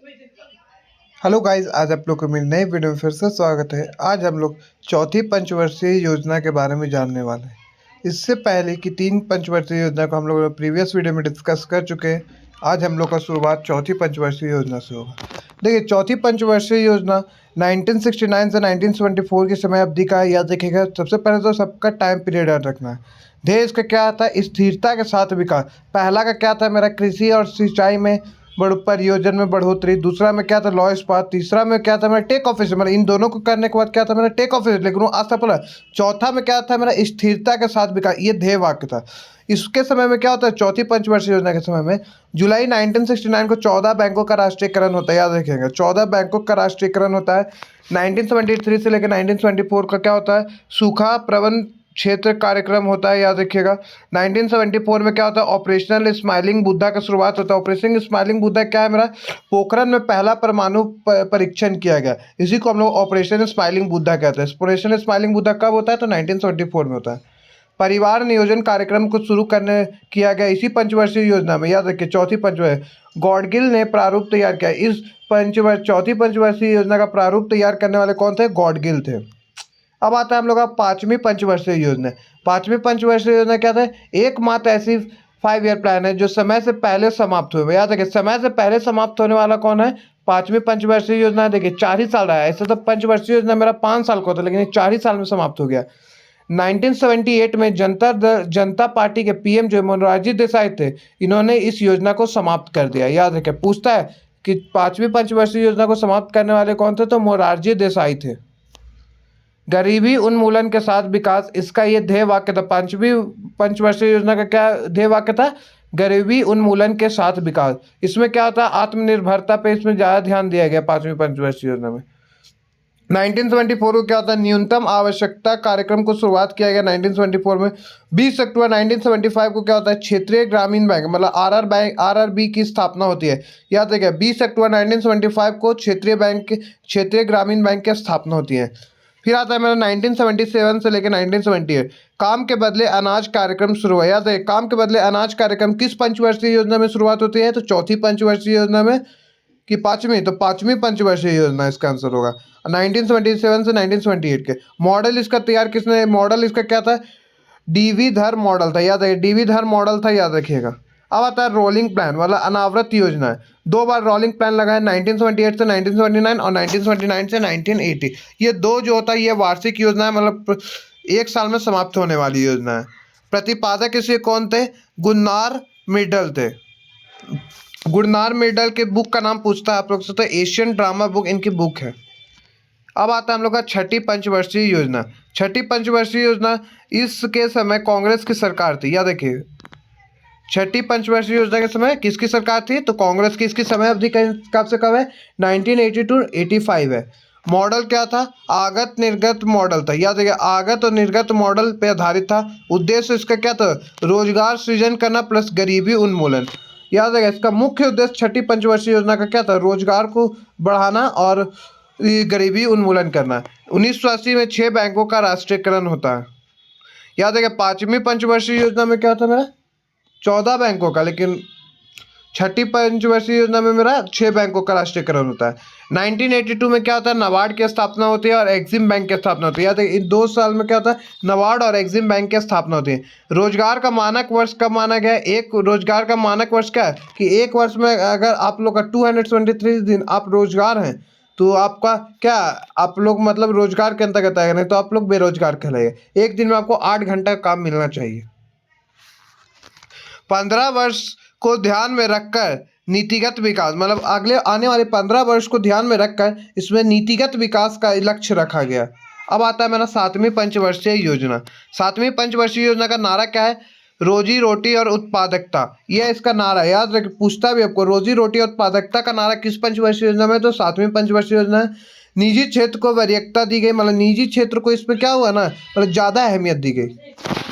Hello guys, आज आप लोग को मेरी नई वीडियो में फिर से स्वागत है। आज हम लोग चौथी पंचवर्षीय योजना के बारे में जानने वाले हैं। इससे पहले की तीन पंचवर्षीय योजना को हम लोग प्रीवियस वीडियो में डिस्कस कर चुके हैं। आज हम लोग का शुरुआत चौथी पंचवर्षीय योजना से होगा। देखिए, चौथी पंचवर्षीय योजना 1969 से 1974 की समय अवधि का है। याद रखिएगा, सबसे पहले तो सबका टाइम पीरियड याद रखना है। ध्येय इसका क्या था? स्थिरता के साथ विकास। पहला का क्या था मेरा? कृषि और सिंचाई में परियोजन में बढ़ोतरी। दूसरा में क्या था? लॉ इस्पात। तीसरा में क्या था मेरा? Take office. मतलब इन दोनों को करने के बाद क्या था मेरा? टेक ऑफिस, लेकिन वो असफल है। चौथा में क्या था मेरा? स्थिरता के साथ विकास। ये ध्येय वाक्य था। इसके समय में क्या होता है? चौथी पंचवर्षीय योजना के समय में जुलाई 1969 को 14 बैंकों का राष्ट्रीयकरण होता है। याद रखिएगा, 14 बैंकों का राष्ट्रीयकरण होता है। 1973 से लेकर 1974 का क्या होता है? सूखा प्रबंधन क्षेत्र कार्यक्रम होता है। याद रखिएगा, 1974 में क्या होता है? ऑपरेशनल स्माइलिंग बुद्धा का शुरुआत होता है। ऑपरेशन स्माइलिंग बुद्धा क्या है मेरा? पोखरण में पहला परमाणु परीक्षण किया गया। इसी को हम लोग ऑपरेशन स्माइलिंग बुद्धा कहते हैं। ऑपरेशन स्माइलिंग बुद्धा कब होता है? तो 1974 में होता है। परिवार नियोजन कार्यक्रम को शुरू करने किया गया इसी पंचवर्षीय योजना में। याद रखिए, चौथी पंचवर्षीय गॉडगिल ने प्रारूप तैयार किया। इस चौथी पंचवर्षीय योजना का प्रारूप तैयार करने वाले कौन थे? गॉडगिल थे। अब आता है हम लोग का पांचवी पंचवर्षीय योजना। पांचवी पंचवर्षीय योजना क्या था? एकमात्र ऐसी 5 ईयर प्लान है जो समय से पहले समाप्त हुए। याद रखिए, समय से पहले समाप्त होने वाला कौन है? पांचवी पंचवर्षीय योजना। देखिए, 4 ही साल रहा है। ऐसे तो पंचवर्षीय योजना मेरा 5 साल का होता, लेकिन ये 4 ही साल में समाप्त हो गया। 1978 में जनता पार्टी के पीएम जो मोरारजी देसाई थे, इन्होंने इस योजना को समाप्त कर दिया। याद रखिए, पूछता है कि पांचवी पंचवर्षीय योजना को समाप्त करने वाले कौन थे? तो मोरारजी देसाई थे। गरीबी उन्मूलन के साथ विकास, इसका ये ध्येय वाक्य था। पांचवी पंचवर्षीय योजना का क्या ध्येय वाक्य था? गरीबी उन्मूलन के साथ विकास। इसमें क्या होता है? आत्मनिर्भरता पे इसमें ज़्यादा ध्यान दिया गया पांचवी पंचवर्षीय योजना में। 1974 को क्या होता है? न्यूनतम आवश्यकता कार्यक्रम को शुरुआत किया गया 1974 में। 20 अक्टूबर 1975 को क्या होता है? क्षेत्रीय ग्रामीण बैंक, मतलब आरआरबी की स्थापना होती है। याद रखिए, 20 अक्टूबर 1975 को क्षेत्रीय ग्रामीण बैंक की स्थापना होती है। फिर आता है मेरा 1977 से लेकर 1978 काम के बदले अनाज कार्यक्रम शुरू हुआ। याद है, काम के बदले अनाज कार्यक्रम किस पंचवर्षीय योजना में शुरुआत होती है? तो चौथी पंचवर्षीय योजना में। कि पांचवी? तो पांचवी पंचवर्षीय योजना इसका आंसर होगा। 1977 से 1978 के मॉडल इसका तैयार किसने? मॉडल इसका क्या था? डीवी धर मॉडल था। याद है, डीवी धर मॉडल था, याद रखिएगा। अब आता है रोलिंग प्लान वाला अनावृत योजना है। 2 बार रोलिंग प्लान लगा है, 1978 से 1979 और 1979 से 1980। ये दो जो होता है ये वार्षिक योजना है, मतलब 1 साल में समाप्त होने वाली योजना है। प्रतिपादक इसके कौन थे? गुरनार मिडल थे। गुरनार मिडल के बुक का नाम पूछता है आप लोग से, तो एशियन ड्रामा बुक इनकी बुक है। अब आता है हम लोग का छठी पंचवर्षीय योजना। छठी पंचवर्षीय योजना, इसके समय कांग्रेस की सरकार थी। याद रखिए, छठी पंचवर्षीय योजना के समय किसकी सरकार थी? तो कांग्रेस की। इसकी समय अवधि कब से कब है? 1980 to 85 है। मॉडल क्या था? आगत निर्गत मॉडल था। याद रखिए, आगत और निर्गत मॉडल पे आधारित था। उद्देश्य इसका क्या था? रोजगार सृजन करना प्लस गरीबी उन्मूलन। याद रखिए, इसका मुख्य उद्देश्य छठी पंचवर्षीय योजना का क्या था? रोजगार को बढ़ाना और गरीबी उन्मूलन करना। 1980 में 6 बैंकों का राष्ट्रीयकरण होता है। याद रखिए, पांचवी पंचवर्षीय योजना में क्या होता है मेरा? 14 बैंकों का, लेकिन छठी पंचवर्षीय योजना में मेरा 6 बैंकों का राष्ट्रीयकरण होता है। 1982 में क्या होता है? नाबार्ड की स्थापना होती है और एग्जिम बैंक की स्थापना होती है। याद है, इन 2 साल में क्या होता है? नाबार्ड और एग्जिम बैंक की स्थापना होती है। रोजगार का मानक वर्ष कब माना गया है? एक रोजगार का मानक वर्ष क्या है? कि एक वर्ष में अगर आप लोग का 223 दिन आप रोजगार हैं, तो आपका क्या, आप लोग मतलब रोजगार के अंतर्गत आएगा, नहीं तो आप लोग बेरोजगार कहलाएंगे। एक दिन में आपको 8 घंटा काम मिलना चाहिए। 15 वर्ष को ध्यान में रखकर नीतिगत विकास, मतलब अगले आने वाले 15 वर्ष को ध्यान में रखकर इसमें नीतिगत विकास का लक्ष्य रखा गया। अब आता है मेरा 7वीं पंचवर्षीय योजना। 7वीं पंचवर्षीय योजना का नारा क्या है? रोजी रोटी और उत्पादकता, यह इसका नारा है। याद रखिए, पूछता भी आपको, रोजी रोटी और उत्पादकता का नारा किस पंचवर्षीय योजना में? तो 7वीं पंचवर्षीय योजना है। निजी क्षेत्र को वरीयता दी गई, मतलब निजी क्षेत्र को इसमें क्या हुआ ना, मतलब ज़्यादा अहमियत दी गई।